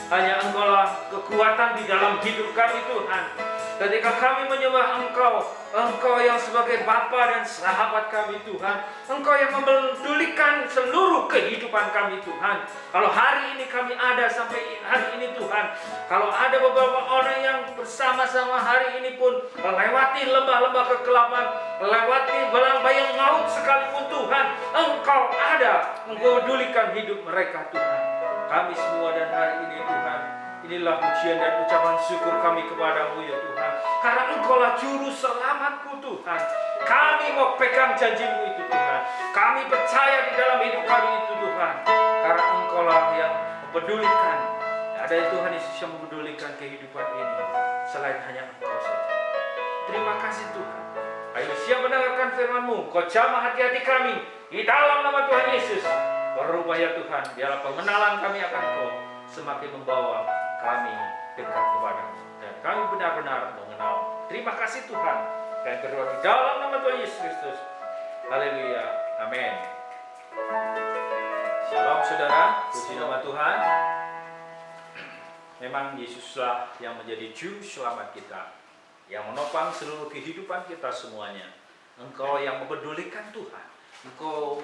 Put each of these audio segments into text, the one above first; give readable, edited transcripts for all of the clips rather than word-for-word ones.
Hanya Engkau-lah kekuatan di dalam hidup kami Tuhan. Ketika kami menyembah Engkau, Engkau yang sebagai Bapa dan sahabat kami Tuhan. Engkau yang memedulikan seluruh kehidupan kami Tuhan. Kalau hari ini kami ada sampai hari ini Tuhan, kalau ada beberapa orang yang bersama-sama hari ini pun melewati lembah-lembah kegelapan, melewati bayang maut sekalipun Tuhan, Engkau ada memedulikan hidup mereka Tuhan. Kami semua dan hari ini Tuhan, inilah pujian dan ucapan syukur kami kepadamu ya Tuhan. Karena Engkaulah juru selamatku Tuhan. Kami mau pegang janjimu itu Tuhan. Kami percaya di dalam hidup kami itu Tuhan. Karena Engkaulah yang mempedulikan. Ada Tuhan Yesus yang mempedulikan kehidupan ini. Selain hanya Engkau saja. Terima kasih Tuhan. Ayo siap mendengarkan firman-Mu. Kau jamah hati-hati kami. Di dalam nama Tuhan Yesus. Berubah ya Tuhan. Biarlah pengenalan kami akan Kau semakin membawa kami dekat kepadamu. Dan kami benar-benar mengenal. Terima kasih Tuhan. Dan berdoa di dalam nama Tuhan Yesus Kristus. Haleluya. Amin. Shalom saudara. Puji nama Tuhan. Memang Yesuslah yang menjadi juru selamat kita. Yang menopang seluruh kehidupan kita semuanya. Engkau yang mempedulikan Tuhan. Engkau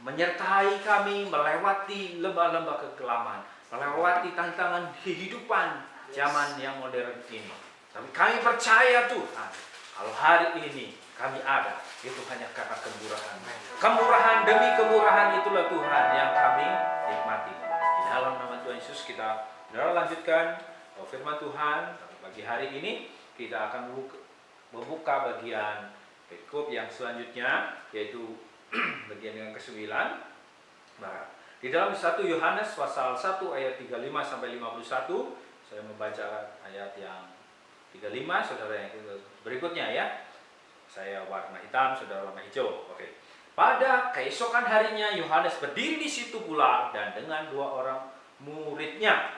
menyertai kami melewati lembah-lembah kegelapan, melewati tantangan kehidupan zaman yang modern ini. Tapi kami percaya Tuhan, kalau hari ini kami ada, itu hanya karena kemurahan. Kemurahan demi kemurahan itulah Tuhan yang kami nikmati. Di dalam nama Tuhan Yesus kita lanjutkan firman Tuhan. Pagi hari ini kita akan membuka bagian perikop yang selanjutnya, yaitu bagian yang ke-9. Nah, di dalam 1 Yohanes pasal 1 ayat 35 sampai 51, saya membaca ayat yang 35, saudara yang berikutnya ya. Saya warna hitam, saudara warna hijau. Oke. Pada keesokan harinya Yohanes berdiri di situ pula dan dengan 2 orang muridnya.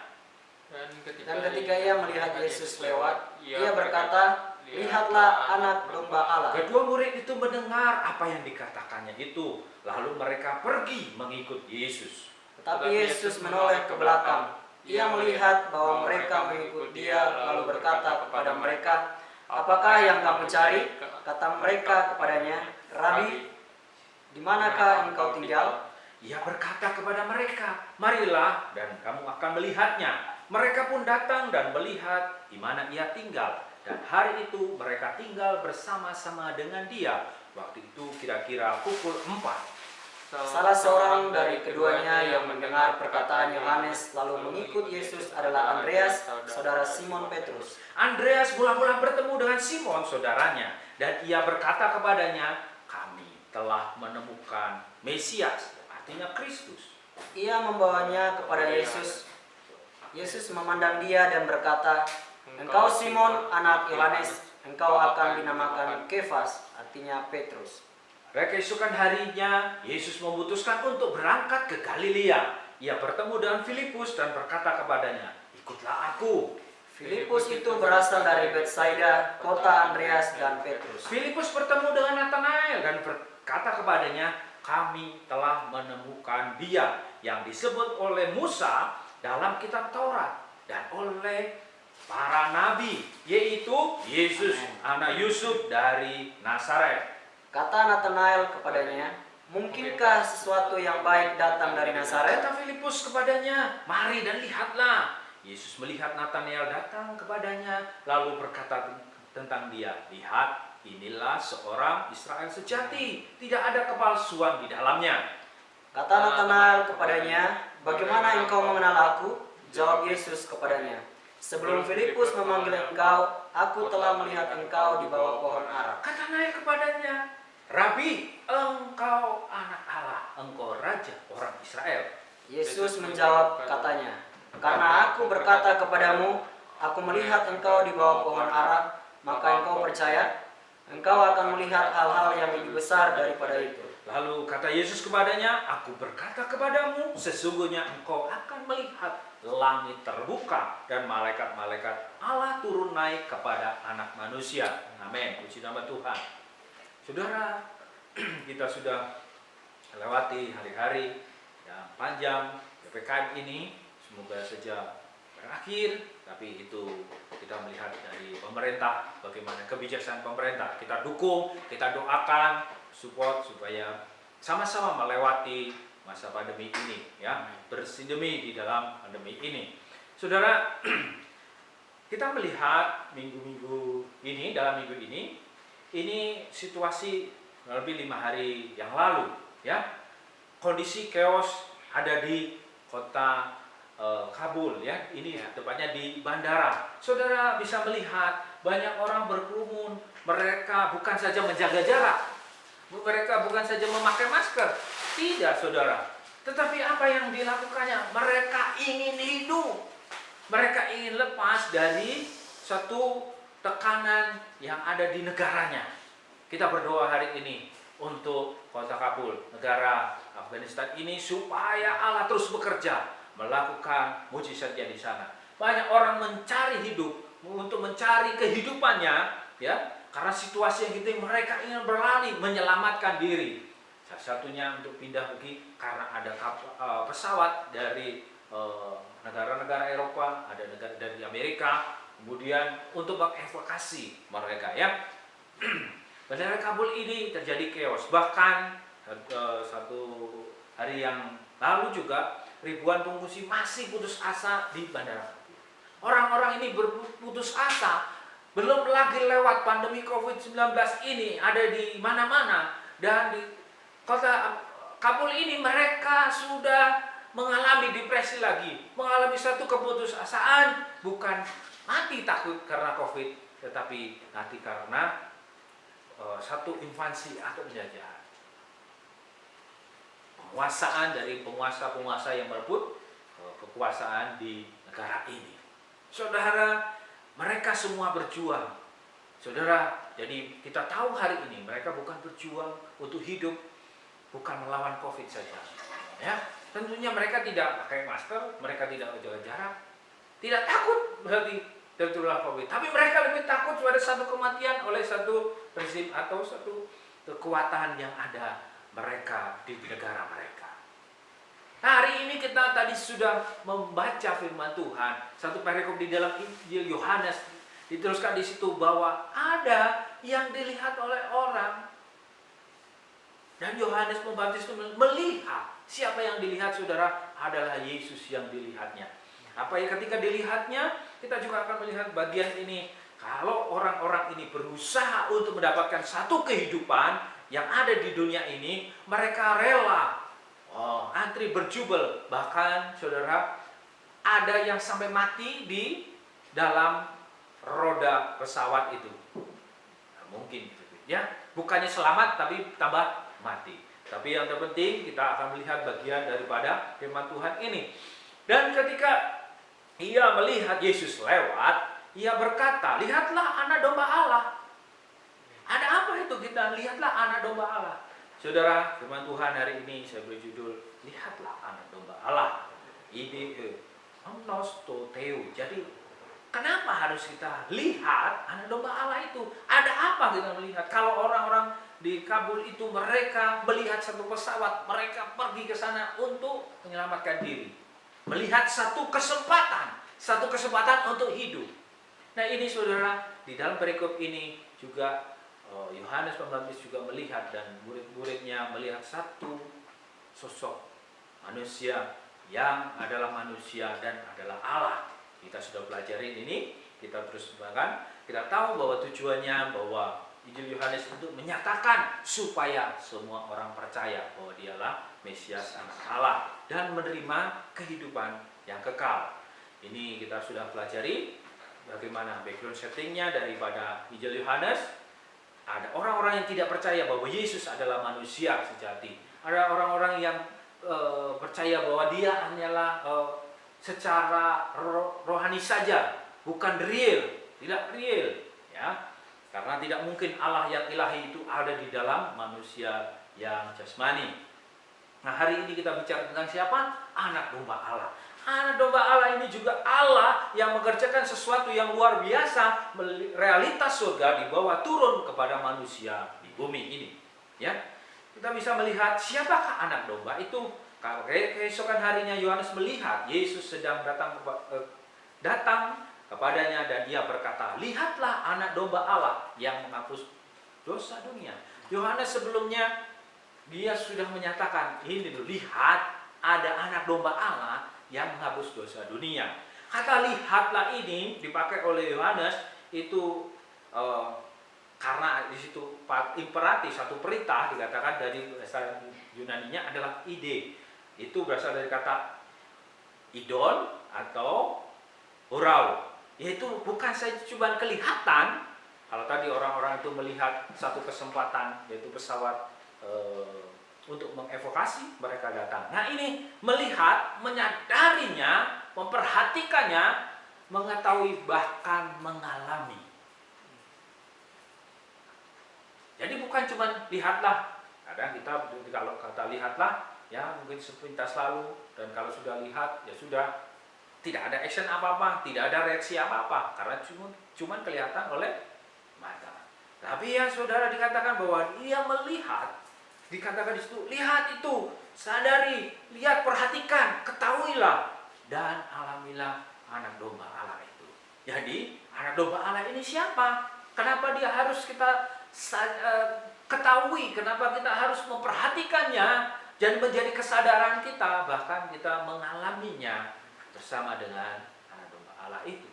Dan ketika ia melihat Yesus lewat, ia berkata, "Lihatlah anak domba Allah." Kedua murid itu mendengar apa yang dikatakannya itu, lalu mereka pergi mengikut Yesus. Tetapi Yesus menoleh ke belakang. Ia melihat bahwa mereka mengikut Dia, lalu berkata kepada mereka, "Apakah yang kamu cari?" Kata mereka kepadanya, "Rabi, di manakah engkau tinggal?" Ia berkata kepada mereka, "Marilah dan kamu akan melihatnya." Mereka pun datang dan melihat di mana ia tinggal. Dan hari itu mereka tinggal bersama-sama dengan dia. Waktu itu kira-kira pukul 4. Salah seorang dari keduanya yang mendengar perkataan Yohanes lalu mengikut Yesus adalah Andreas, saudara Simon Petrus. Andreas mula-mula bertemu dengan Simon, saudaranya. Dan ia berkata kepadanya, "Kami telah menemukan Mesias," artinya Kristus. Ia membawanya kepada Yesus. Yesus memandang dia dan berkata, "Engkau Simon, anak Yohanes, engkau akan dinamakan Kefas," artinya Petrus. Keesokan harinya, Yesus memutuskan untuk berangkat ke Galilea. Ia bertemu dengan Filipus dan berkata kepadanya, "Ikutlah aku." Filipus itu berasal dari Betsaida, kota Andreas dan Petrus. Filipus bertemu dengan Natanael dan berkata kepadanya, "Kami telah menemukan Dia yang disebut oleh Musa dalam kitab Taurat dan oleh para nabi, yaitu Yesus, anak Yusuf dari Nazaret." Kata Natanael kepadanya, "Mungkinkah sesuatu yang baik datang dari Nazaret?" Kata Filipus kepadanya, "Mari dan lihatlah." Yesus melihat Natanael datang kepadanya, lalu berkata tentang dia, "Lihat, inilah seorang Israel sejati, tidak ada kepalsuan di dalamnya." Kata Natanael kepadanya, "Bagaimana engkau mengenal aku?" Jawab Yesus kepadanya, "Sebelum Filipus memanggil engkau, aku telah melihat engkau di bawah pohon ara." Kata Natanael kepadanya, "Rabi, engkau anak Allah, engkau raja orang Israel." Yesus menjawab katanya, "Karena aku berkata kepadamu, aku melihat engkau di bawah pohon ara, maka engkau percaya? Engkau akan melihat hal-hal yang lebih besar daripada itu." Lalu kata Yesus kepadanya, "Aku berkata kepadamu, sesungguhnya engkau akan melihat langit terbuka dan malaikat-malaikat Allah turun naik kepada anak manusia." Amin. Puji nama Tuhan. Saudara, kita sudah melewati hari-hari yang panjang PPKM ini. Semoga saja berakhir, tapi itu kita melihat dari pemerintah, bagaimana kebijaksanaan pemerintah. Kita dukung, kita doakan, support supaya sama-sama melewati masa pandemi ini, ya, bersindemi di dalam pandemi ini. Saudara, kita melihat minggu-minggu ini, dalam minggu ini situasi lebih 5 hari yang lalu, ya, kondisi chaos ada di kota Kabul, ya, ini tepatnya di bandara. Saudara bisa melihat banyak orang berkerumun. Mereka bukan saja menjaga jarak, mereka bukan saja memakai masker, tidak, saudara. Tetapi apa yang dilakukannya? Mereka ingin hidup, mereka ingin lepas dari satu tekanan yang ada di negaranya. Kita berdoa hari ini untuk kota Kabul, negara Afghanistan ini, supaya Allah terus bekerja melakukan mujizatnya di sana. Banyak orang mencari hidup, untuk mencari kehidupannya, ya, karena situasi yang gitu mereka ingin berlari, menyelamatkan diri. Salah satunya untuk pindah pergi karena ada pesawat dari negara-negara Eropa, ada negara dari Amerika, kemudian untuk mengevakuasi mereka, ya. Bandara Kabul ini terjadi chaos. Bahkan satu hari yang lalu juga ribuan pengungsi masih putus asa di bandara. Orang-orang ini berputus asa, belum lagi lewat pandemi COVID-19 ini ada di mana-mana, dan di kota Kabul ini mereka sudah mengalami depresi lagi, mengalami satu keputusasaan, bukan mati takut karena COVID, tetapi mati karena satu invasi atau penjajahan. Penguasaan dari penguasa-penguasa yang merebut kekuasaan di negara ini. Saudara, mereka semua berjuang. Saudara, jadi kita tahu hari ini mereka bukan berjuang untuk hidup, bukan melawan COVID saja. Ya, tentunya mereka tidak pakai masker, mereka tidak menjaga jarak, tidak takut berarti tertular COVID. Tapi mereka lebih takut pada satu kematian oleh satu rezim atau satu kekuatan yang ada mereka di negara mereka. Nah, hari ini kita tadi sudah membaca firman Tuhan, satu perikop di dalam Injil Yohanes, diteruskan di situ bahwa ada yang dilihat oleh orang, dan Yohanes Pembaptis melihat. Siapa yang dilihat, saudara? Adalah Yesus yang dilihatnya. Apa yang ketika dilihatnya, kita juga akan melihat bagian ini. Kalau orang-orang ini berusaha untuk mendapatkan satu kehidupan yang ada di dunia ini, mereka rela antri berjubel. Bahkan, saudara, ada yang sampai mati di dalam roda pesawat itu. Nah, mungkin gitu, ya, bukannya selamat tapi tambah mati. Tapi yang terpenting kita akan melihat bagian daripada firman Tuhan ini. Dan ketika ia melihat Yesus lewat, ia berkata, "Lihatlah anak domba Allah." Ada apa itu kita lihatlah anak domba Allah? Saudara, firman Tuhan hari ini saya beri judul, "Lihatlah anak domba Allah." Ini Teo. Jadi kenapa harus kita lihat anak domba Allah itu? Ada apa kita melihat? Kalau orang-orang di Kabul itu mereka melihat satu pesawat, mereka pergi ke sana untuk menyelamatkan diri. Melihat satu kesempatan untuk hidup. Nah, ini saudara, di dalam perikop ini juga Yohanes Pembaptis juga melihat, dan murid-muridnya melihat satu sosok manusia yang adalah manusia dan adalah Allah. Kita sudah pelajari ini, kita terus bahkan kita tahu bahwa tujuannya, bahwa Injil Yohanes untuk menyatakan supaya semua orang percaya bahwa dialah Mesias anak Allah dan menerima kehidupan yang kekal. Ini kita sudah pelajari bagaimana background settingnya daripada Injil Yohanes. Ada orang-orang yang tidak percaya bahwa Yesus adalah manusia sejati. Ada orang-orang yang percaya bahwa dia hanyalah secara rohani saja, bukan real, tidak real, ya. Karena tidak mungkin Allah yang ilahi itu ada di dalam manusia yang jasmani. Nah, hari ini kita bicara tentang siapa? Anak domba Allah. Anak domba Allah ini juga Allah yang mengerjakan sesuatu yang luar biasa, realitas surga dibawa turun kepada manusia di bumi ini. Ya, kita bisa melihat siapakah anak domba itu. Kalau keesokan harinya Yohanes melihat Yesus sedang datang datang kepadanya dan ia berkata, lihatlah anak domba Allah yang menghapus dosa dunia. Yohanes sebelumnya dia sudah menyatakan, ini loh, lihat ada anak domba Allah yang menghapus dosa dunia. Kata lihatlah ini dipakai oleh Yohanes itu karena di situ imperatif, satu perintah, dikatakan dari bahasa Yunaninya adalah ide. Itu berasal dari kata idon atau hurau. Yaitu bukan saja cuma kelihatan. Kalau tadi orang-orang itu melihat satu kesempatan, yaitu pesawat untuk mengevokasi, mereka datang. Nah ini melihat, menyadarinya, memperhatikannya, mengetahui, bahkan mengalami. Jadi bukan cuma lihatlah. Kadang kita kalau kata lihatlah, ya mungkin sepintas lalu, dan kalau sudah lihat, ya sudah, tidak ada action apa-apa, tidak ada reaksi apa-apa, karena cuma kelihatan oleh mata. Tapi ya saudara dikatakan bahwa dia melihat, dikatakan di situ, lihat itu, sadari, lihat, perhatikan, ketahuilah, dan alamilah anak domba Allah itu. Jadi anak domba Allah ini siapa? Kenapa dia harus kita ketahui? Kenapa kita harus memperhatikannya dan menjadi kesadaran kita, bahkan kita mengalaminya bersama dengan anak domba Allah itu?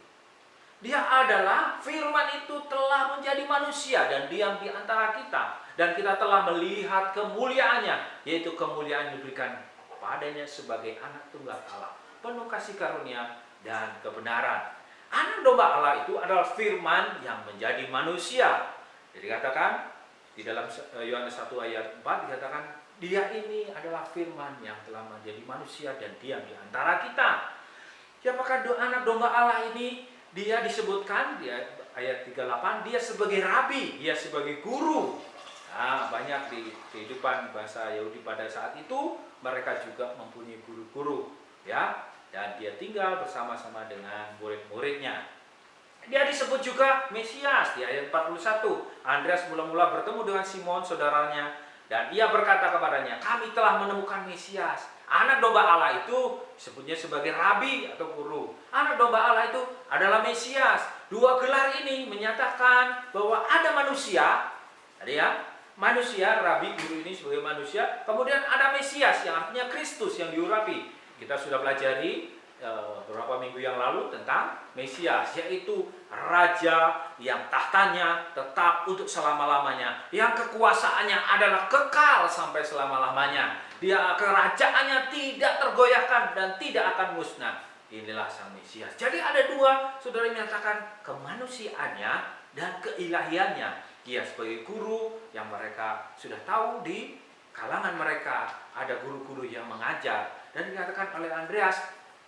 Dia adalah firman itu telah menjadi manusia dan diam di antara kita, dan kita telah melihat kemuliaannya, yaitu kemuliaan diberikan padanya sebagai anak tunggal Allah, penuh kasih karunia dan kebenaran. Anak domba Allah itu adalah firman yang menjadi manusia. Jadi dikatakan di dalam Yohanes 1 ayat 4 dikatakan dia ini adalah firman yang telah menjadi manusia dan diam di antara kita. Siapakah anak domba Allah ini? Dia disebutkan di ayat 38, dia sebagai rabi, dia sebagai guru. Nah, banyak di kehidupan bahasa Yahudi pada saat itu, mereka juga mempunyai guru-guru, ya, dan dia tinggal bersama-sama dengan murid-muridnya. Dia disebut juga Mesias di ayat 41. Andreas mula-mula bertemu dengan Simon saudaranya, dan ia berkata kepadanya, kami telah menemukan Mesias. Anak domba Allah itu disebutnya sebagai rabi atau guru. Anak domba Allah itu adalah Mesias. Dua gelar ini menyatakan bahwa ada manusia, tadi ya, manusia, rabi, guru ini sebagai manusia. Kemudian ada Mesias yang artinya Kristus yang diurapi. Kita sudah pelajari beberapa minggu yang lalu tentang Mesias, yaitu raja yang tahtanya tetap untuk selama-lamanya, yang kekuasaannya adalah kekal sampai selama-lamanya. Dia kerajaannya tidak tergoyahkan dan tidak akan musnah. Inilah sang Mesias. Jadi ada dua, saudara, menyatakan kemanusiaannya dan keilahiannya. Dia sebagai guru yang mereka sudah tahu, di kalangan mereka ada guru-guru yang mengajar, dan dikatakan oleh Andreas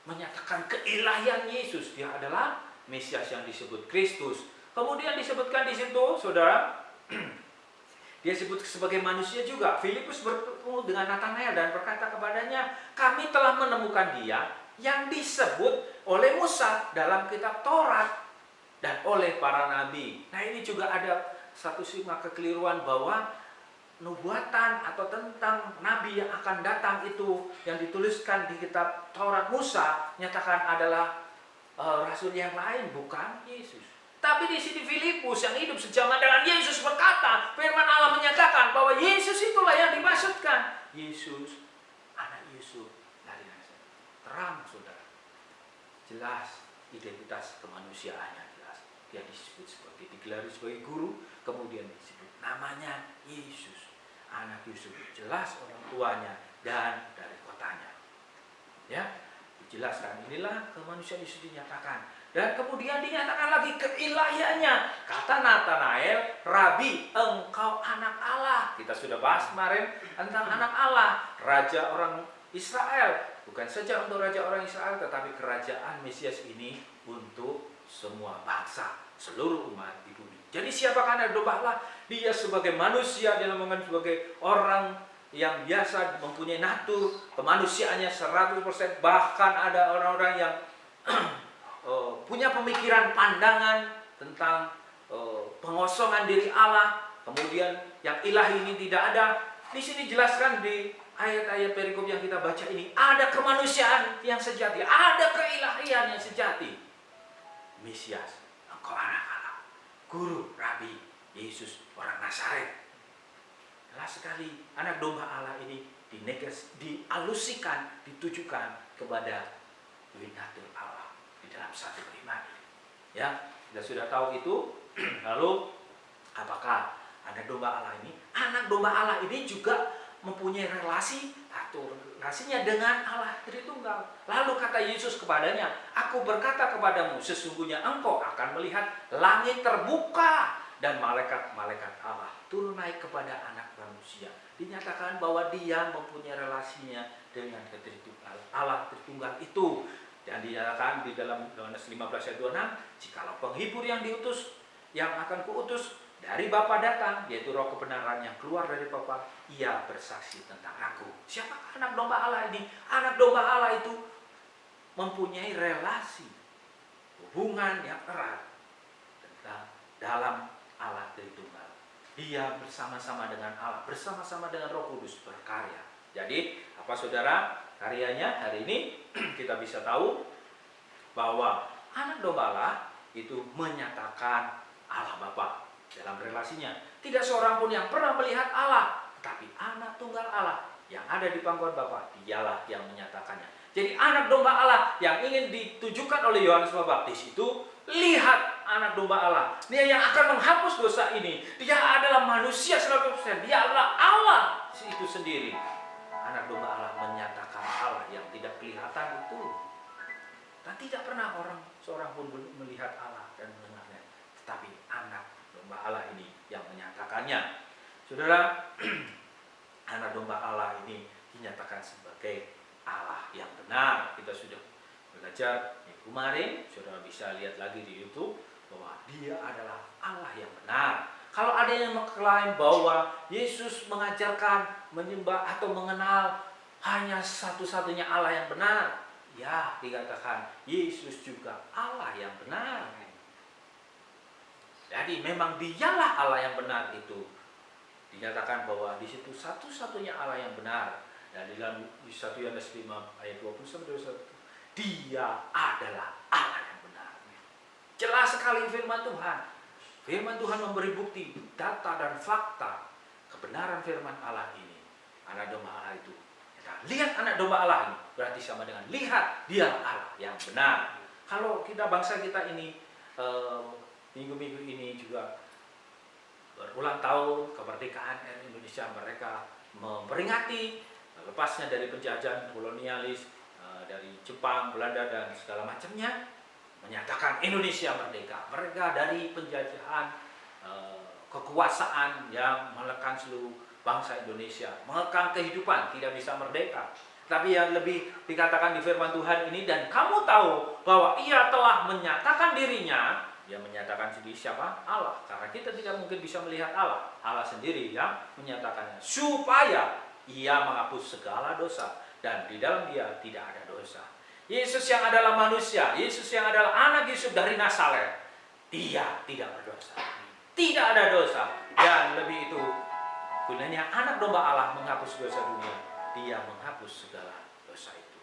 menyatakan keilahian Yesus. Dia adalah Mesias yang disebut Kristus. Kemudian disebutkan di situ, saudara, dia sebut sebagai manusia juga. Filipus bertemu dengan Natanael dan berkata kepadanya, kami telah menemukan dia yang disebut oleh Musa dalam kitab Taurat dan oleh para nabi. Nah ini juga ada satu simak kekeliruan bahwa nubuatan atau tentang nabi yang akan datang itu yang dituliskan di kitab Taurat Musa nyatakan adalah rasul yang lain, bukan Yesus. Tapi di sini Filipus yang hidup sejaman dengan Yesus berkata, firman Allah menyatakan bahwa Yesus itulah yang dimaksudkan. Yesus, anak Yusuf dari Nazaret. Terang, saudara. Jelas identitas kemanusiaannya jelas. Dia disebut sebagai, digelari sebagai guru, kemudian disebut namanya Yesus, anak Yusuf. Jelas orang tuanya dan dari kotanya. Ya, dijelaskan inilah kemanusiaan Yesus dinyatakan. Dan kemudian dinyatakan lagi keilahiannya. Kata Natanael, Rabi, engkau anak Allah. Kita sudah bahas kemarin tentang anak Allah, raja orang Israel. Bukan saja untuk raja orang Israel, tetapi kerajaan Mesias ini untuk semua bangsa, seluruh umat di bumi. Jadi siapakah anak domba Allah? Dia sebagai manusia, dia namanya sebagai orang yang biasa, mempunyai natur kemanusiaannya 100%. Bahkan ada orang-orang yang punya pemikiran, pandangan tentang pengosongan diri Allah, kemudian yang ilahi ini tidak ada. Di sini jelaskan di ayat-ayat perikop yang kita baca ini, ada kemanusiaan yang sejati, ada keilahian yang sejati. Mesias, engkau anak Allah, guru, rabi, Yesus orang Nazaret. Jelas sekali anak domba Allah ini dialusikan, ditujukan kepada winatul Allah di dalam satu pribadi. Ya, kita sudah tahu itu. Lalu apakah anak domba Allah ini? Anak domba Allah ini juga mempunyai relasi atau relasinya dengan Allah Tritunggal. Lalu kata Yesus kepadanya, aku berkata kepadamu, sesungguhnya engkau akan melihat langit terbuka dan malaikat-malaikat Allah turun naik kepada anak manusia. Dinyatakan bahwa dia mempunyai relasinya dengan Allah Tritunggal itu. Dan dinyatakan di dalam Yohanes 15 ayat 26, jikalau penghibur yang diutus, yang akan kuutus dari Bapa datang, yaitu Roh kebenaran yang keluar dari Bapa, ia bersaksi tentang aku. Siapa anak domba Allah ini? Anak domba Allah itu mempunyai relasi, hubungan yang erat dalam Allah Tritunggal. Dia bersama-sama dengan Allah, bersama-sama dengan Roh Kudus berkarya. Jadi, apa saudara? Karyanya hari ini kita bisa tahu bahwa anak domba Allah itu menyatakan Allah Bapa dalam relasinya. Tidak seorang pun yang pernah melihat Allah, tetapi anak tunggal Allah yang ada di pangkuan Bapa, dialah yang menyatakannya. Jadi anak domba Allah yang ingin ditujukan oleh Yohanes Pembaptis itu, lihat anak domba Allah. Dia yang akan menghapus dosa ini. Dia adalah manusia 100%. Dia adalah Allah itu sendiri. Anak domba Allah menyatakan Allah yang tidak kelihatan itu. Dan tidak pernah seorang pun melihat Allah dan mendengarnya. Tetapi anak domba Allah ini yang menyatakannya. Saudara, anak domba Allah ini dinyatakan sebagai Allah yang benar. Kita sudah belajar kemarin, saudara bisa lihat lagi di YouTube bahwa dia adalah Allah yang benar. Kalau ada yang mengklaim bahwa Yesus mengajarkan, menyembah atau mengenal hanya satu-satunya Allah yang benar, ya dikatakan Yesus juga Allah yang benar. Jadi memang dialah Allah yang benar itu. Dinyatakan bahwa di situ satu-satunya Allah yang benar. Dan di dalam 1 Yohanes 5 ayat 20-21, dia adalah Allah yang benar. Jelas sekali firman Tuhan. Firman Tuhan memberi bukti, data dan fakta kebenaran firman Allah ini. Anak domba Allah itu. Lihat anak domba Allah ini, berarti sama dengan lihat dia Allah yang benar. Kalau kita bangsa kita ini minggu-minggu ini juga berulang tahun kemerdekaan Indonesia, mereka memperingati lepasnya dari penjajahan kolonialis dari Jepang, Belanda dan segala macamnya, menyatakan Indonesia merdeka. Mereka dari penjajahan kekuasaan yang menekan seluruh bangsa Indonesia, mengekang kehidupan, tidak bisa merdeka. Tapi yang lebih dikatakan di firman Tuhan ini, dan kamu tahu bahwa ia telah menyatakan dirinya. Dia menyatakan sendiri siapa? Allah. Karena kita tidak mungkin bisa melihat Allah. Allah sendiri yang menyatakannya. Supaya ia menghapus segala dosa. Dan di dalam dia tidak ada dosa. Yesus yang adalah manusia, Yesus yang adalah anak Yusuf dari Nazaret, dia tidak berdosa. Tidak ada dosa. Dan lebih itu, gunanya anak domba Allah menghapus dosa dunia. Dia menghapus segala dosa itu.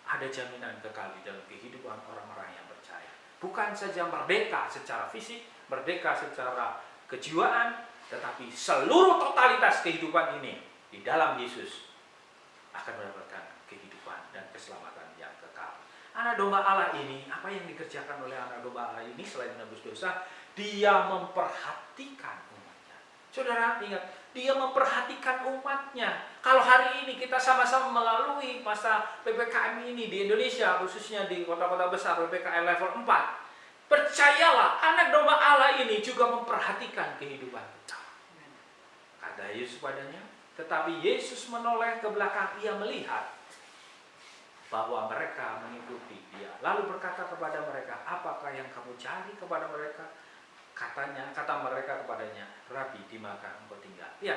Ada jaminan kekal di dalam kehidupan orang-orang yang percaya. Bukan saja merdeka secara fisik, merdeka secara kejiwaan, tetapi seluruh totalitas kehidupan ini di dalam Yesus akan mendapatkan kehidupan dan keselamatan yang kekal. Anak domba Allah ini, apa yang dikerjakan oleh anak domba Allah ini selain menebus dosa? Dia memperhatikan umatnya. Saudara ingat, dia memperhatikan umatnya. Kalau hari ini kita sama-sama melalui masa PPKM ini di Indonesia, khususnya di kota-kota besar PPKM level 4, percayalah anak domba Allah ini juga memperhatikan kehidupan kita. Kata Yesus padanya, tetapi Yesus menoleh ke belakang, ia melihat bahwa mereka mengikuti dia. Lalu berkata kepada mereka, apakah yang kamu cari kepada mereka? Kata mereka kepadanya, Rabi, di mana engkau tinggal? Ya,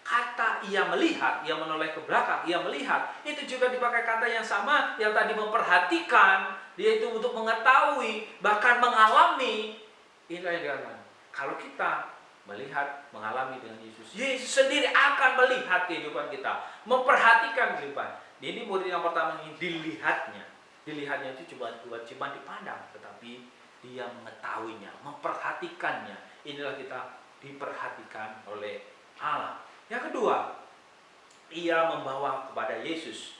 kata ia melihat, ia menoleh ke belakang, ia melihat, itu juga dipakai kata yang sama yang tadi memperhatikan, dia itu untuk mengetahui, bahkan mengalami. Inilah yang dikatakan. Kalau kita melihat, mengalami dengan Yesus, Yesus sendiri akan melihat kehidupan kita, memperhatikan kehidupan. Ini murid yang pertama ini dilihatnya. Dilihatnya itu cuma dipandang, tetapi dia mengetahuinya, memperhatikannya. Inilah kita diperhatikan oleh Allah. Yang kedua, ia membawa kepada Yesus.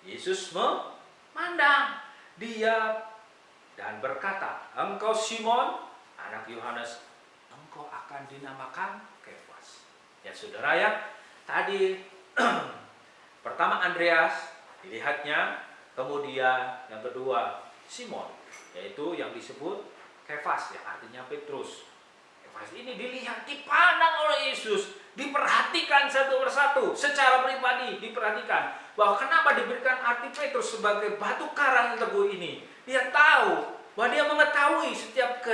Yesus memandang dia dan berkata, engkau Simon, anak Yohanes, engkau akan dinamakan Kefas. Ya saudara ya, tadi pertama Andreas dilihatnya, kemudian yang kedua Simon, yaitu yang disebut Kefas, yang artinya Petrus. Kefas ini dilihat, dipandang oleh Yesus, diperhatikan satu persatu, secara pribadi diperhatikan. Bahwa kenapa diberikan arti Petrus sebagai batu karang yang teguh ini. Dia tahu bahwa dia mengetahui setiap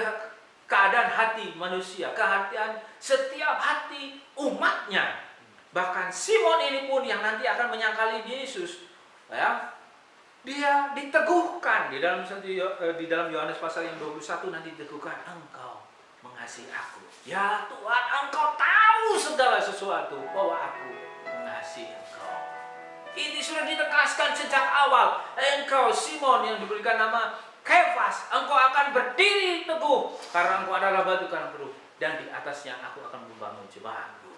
keadaan hati manusia, kehatian setiap hati umatnya. Bahkan Simon ini pun yang nanti akan menyangkali Yesus, ya, dia diteguhkan di dalam Yohanes pasal yang 21 nanti diteguhkan, engkau mengasihi aku. Ya Tuhan, engkau tahu segala sesuatu bahwa aku mengasihi engkau. Ini sudah ditegaskan sejak awal. Engkau Simon yang diberikan nama Kefas, engkau akan berdiri teguh karena engkau adalah batu karang teguh, dan di atasnya aku akan membangun jemaatku.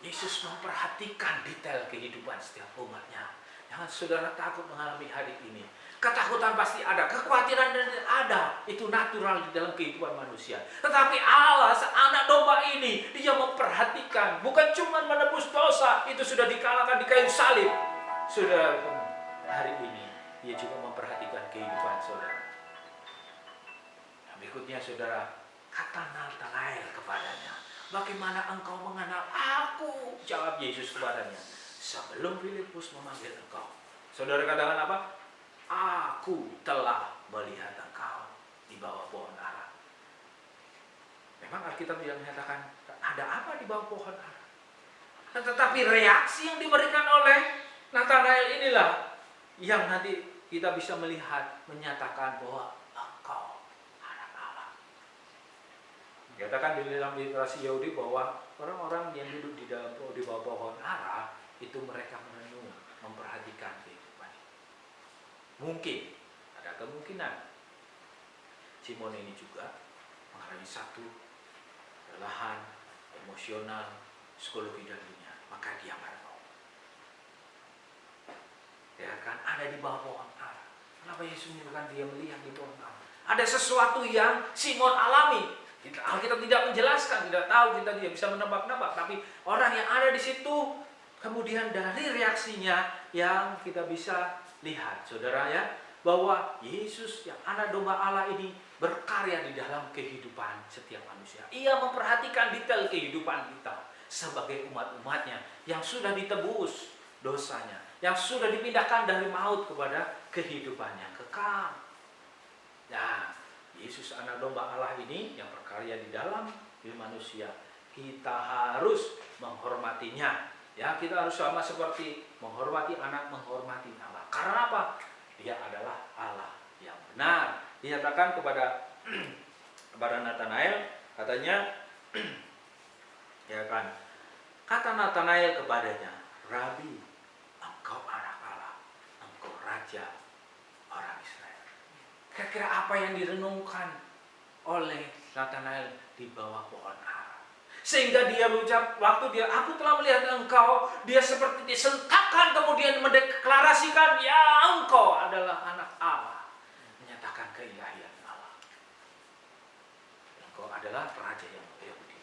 Yesus memperhatikan detail kehidupan setiap umatnya. Jangan saudara takut mengalami hari ini. Ketakutan pasti ada, kekhawatiran ada, itu natural di dalam kehidupan manusia. Tetapi Allah, anak domba ini, dia memperhatikan, bukan cuma menebus dosa, itu sudah dikalahkan di kayu salib. Saudara, hari ini dia juga memperhatikan kehidupan saudara. Yang berikutnya saudara, kata Natanael kepadanya, bagaimana engkau mengenal aku? Jawab Yesus kepadanya, sebelum Filipus memanggil engkau. Saudara katakan apa? Aku telah melihat engkau di bawah pohon ara. Memang Alkitab tidak menyatakan ada apa di bawah pohon ara. Tetapi reaksi yang diberikan oleh Natanael inilah yang nanti kita bisa melihat, menyatakan bahwa engkau anak Allah. Dikatakan di dalam literasi Yahudi bahwa orang-orang yang duduk di bawah pohon ara itu mereka merenung, memperhatikan kehidupan. Mungkin ada kemungkinan Simon ini juga mengalami satu kelelahan emosional, psikologi dan dunia, maka dia merenung. Ya kan, ada di bawah pohon ara. Kenapa Yesus menyebutkan dia melihat di pohon ara? Ada sesuatu yang Simon alami. Alkitab tidak menjelaskan, tidak tahu, kita tidak bisa menebak-nebak. Tapi orang yang ada di situ, kemudian dari reaksinya yang kita bisa lihat, saudara ya, bahwa Yesus yang anak domba Allah ini berkarya di dalam kehidupan setiap manusia. Ia memperhatikan detail kehidupan kita sebagai umat-umatnya yang sudah ditebus dosanya, yang sudah dipindahkan dari maut kepada kehidupan yang kekal. Nah, Yesus anak domba Allah ini yang berkarya di dalam diri manusia, kita harus menghormatinya. Ya, kita harus sama seperti menghormati anak, menghormati Allah. Karena apa? Dia adalah Allah yang benar. Dinyatakan kepada Natanael, katanya, ya kan? Kata Natanael kepadanya, Rabi, engkau anak Allah, engkau raja orang Israel. Kira-kira apa yang direnungkan oleh Natanael di bawah pohon ara? Sehingga dia berucap, waktu dia, aku telah melihat engkau, dia seperti disentakkan, kemudian mendeklarasikan, ya engkau adalah anak Allah. Menyatakan keilahian Allah. Engkau adalah raja yang Yahudi.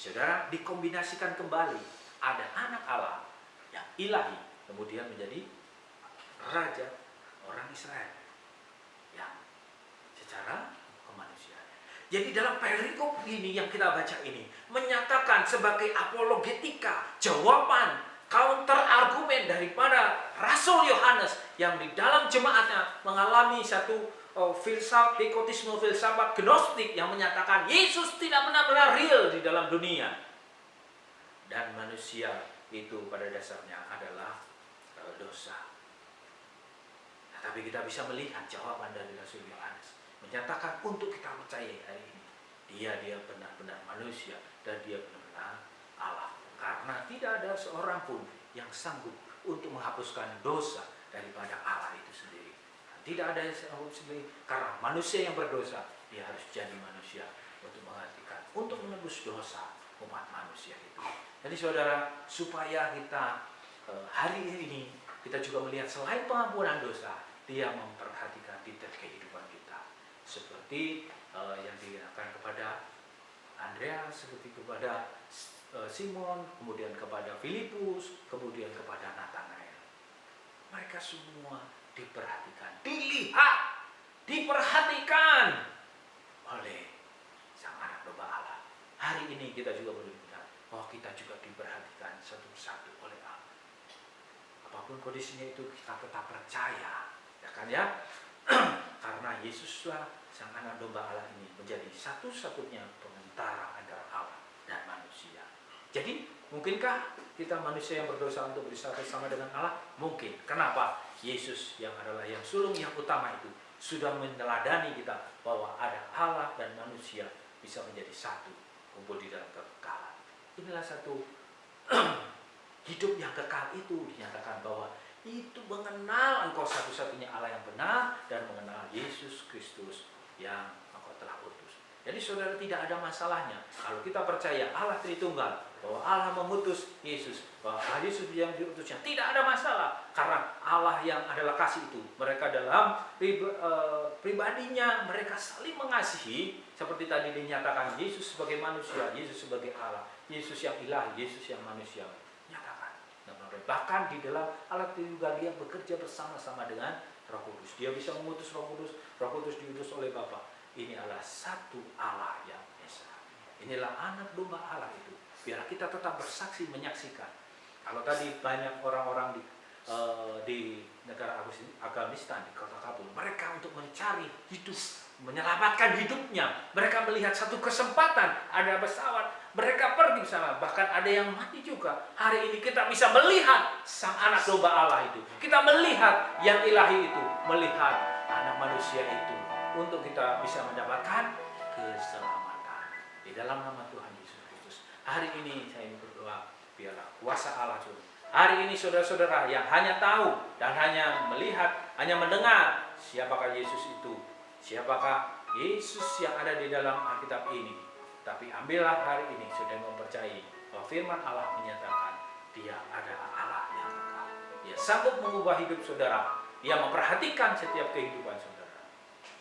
Saudara, dikombinasikan kembali. Ada anak Allah yang ilahi, kemudian menjadi raja orang Israel yang secara kemanusiaan. Jadi dalam perikop ini yang kita baca ini menyatakan sebagai apologetika, jawaban, counter argumen daripada Rasul Yohanes yang di dalam jemaatnya mengalami satu dekotisme filsafat gnostik yang menyatakan Yesus tidak benar-benar real di dalam dunia. Dan manusia itu pada dasarnya adalah dosa. Nah, tapi kita bisa melihat jawaban dari Rasul Yohanes menyatakan untuk kita percaya hari ini dia benar-benar manusia dan dia benar-benar Allah, karena tidak ada seorang pun yang sanggup untuk menghapuskan dosa daripada Allah itu sendiri. Tidak ada yang sanggup sendiri, karena manusia yang berdosa dia harus jadi manusia untuk menggantikan, untuk menebus dosa umat manusia itu. Jadi saudara, supaya kita hari ini kita juga melihat selain pengampunan dosa, dia memperhatikan detail kehidupan kita. Seperti yang dikatakan kepada Andreas, seperti kepada Simon, kemudian kepada Filipus, kemudian kepada Nathanael. Mereka semua diperhatikan, dilihat, diperhatikan oleh Sang Anak Domba Allah. Hari ini kita juga boleh melihat bahwa kita juga diperhatikan satu-satu oleh Allah. Apapun kondisinya itu kita tetap percaya, ya kan ya? Karena Yesuslah Sang Anak Domba Allah ini menjadi satu-satunya pengantara antara Allah dan manusia. Jadi, mungkinkah kita manusia yang berdosa untuk bersama dengan Allah? Mungkin. Kenapa? Yesus yang adalah yang sulung yang utama itu sudah meneladani kita bahwa ada Allah dan manusia bisa menjadi satu, kumpul di dalam kekekalan. Inilah satu hidup yang kekal itu dinyatakan bahwa itu mengenal engkau satu-satunya Allah yang benar dan mengenal Yesus Kristus yang engkau telah utus. Jadi saudara, tidak ada masalahnya kalau kita percaya Allah Tritunggal, bahwa Allah mengutus Yesus, bahwa Yesus yang diutusnya, tidak ada masalah. Karena Allah yang adalah kasih itu, mereka dalam pribadinya mereka saling mengasihi, seperti tadi dinyatakan Yesus sebagai manusia, Yesus sebagai Allah, Yesus yang ilahi, Yesus yang manusia. Nyatakan. Bahkan di dalam Allah Tritunggal dia bekerja bersama-sama dengan Roh Kudus. Dia bisa mengutus Roh Kudus, Roh Kudus diutus oleh Bapa. Ini adalah satu Allah yang esa. Inilah Anak Domba Allah itu. Biar kita tetap bersaksi, menyaksikan. Kalau tadi banyak orang-orang di negara Afghanistan, di kota Kabul, mereka untuk mencari hidup, menyelamatkan hidupnya. Mereka melihat satu kesempatan, ada pesawat, mereka pergi ke sana. Bahkan ada yang mati juga. Hari ini kita bisa melihat Sang Anak Domba Allah itu. Kita melihat yang ilahi itu, melihat anak manusia itu, untuk kita bisa mendapatkan keselamatan di dalam nama Tuhan Yesus Kristus. Hari ini saya berdoa, biarlah kuasa Allah turun. Hari ini saudara-saudara yang hanya tahu dan hanya melihat, hanya mendengar siapakah Yesus itu, siapakah Yesus yang ada di dalam Alkitab ini. Tapi ambillah hari ini sudah mempercayai bahwa firman Allah menyatakan dia adalah Allah yang kekal. Dia sanggup mengubah hidup saudara. Dia memperhatikan setiap kehidupan saudara.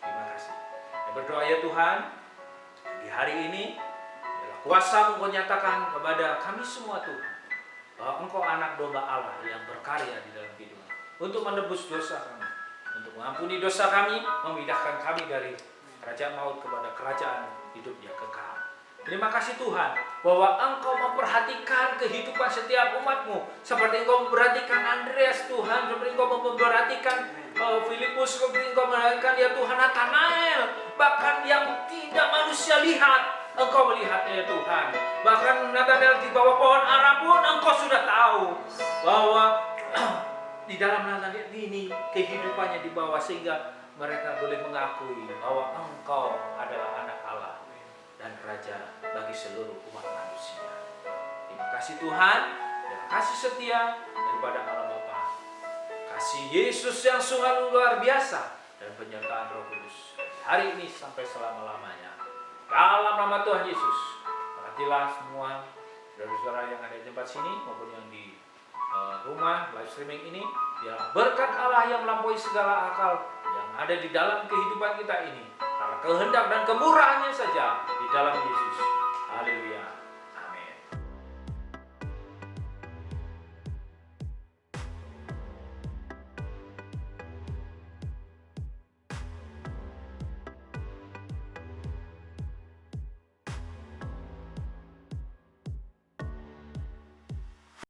Terima kasih. Saya berdoa ya Tuhan, di hari ini kuasa Engkau nyatakan kepada kami semua Tuhan, bahwa Engkau Anak Domba Allah yang berkarya di dalam kehidupan untuk menebus dosa kami, untuk mengampuni dosa kami, memindahkan kami dari kerajaan maut kepada kerajaan hidup yang kekal. Terima kasih Tuhan, bahwa Engkau memperhatikan kehidupan setiap umat-Mu, seperti Engkau memperhatikan Andreas Tuhan, seperti Engkau memperhatikan Filipus, seperti Engkau memperhatikan ya Tuhan Nathanael, bahkan yang tidak manusia lihat, Engkau melihat ya Tuhan. Bahkan Nathanael di bawah pohon ara pun Engkau sudah tahu bahwa di dalam Nathanael ini kehidupannya dibawa sehingga mereka boleh mengakui bahwa Engkau adalah anak Allah dan Raja bagi seluruh umat manusia. Terima kasih Tuhan, dan kasih setia daripada Allah Bapa, kasih Yesus yang sungguh luar biasa, dan penyertaan Roh Kudus hari ini sampai selama-lamanya. Dalam nama Tuhan Yesus, berkatilah semua saudara-saudara yang ada di tempat sini maupun yang di rumah live streaming ini. Biarlah berkat Allah yang melampaui segala akal yang ada di dalam kehidupan kita ini, karena kehendak dan kemurahannya saja di dalam Yesus.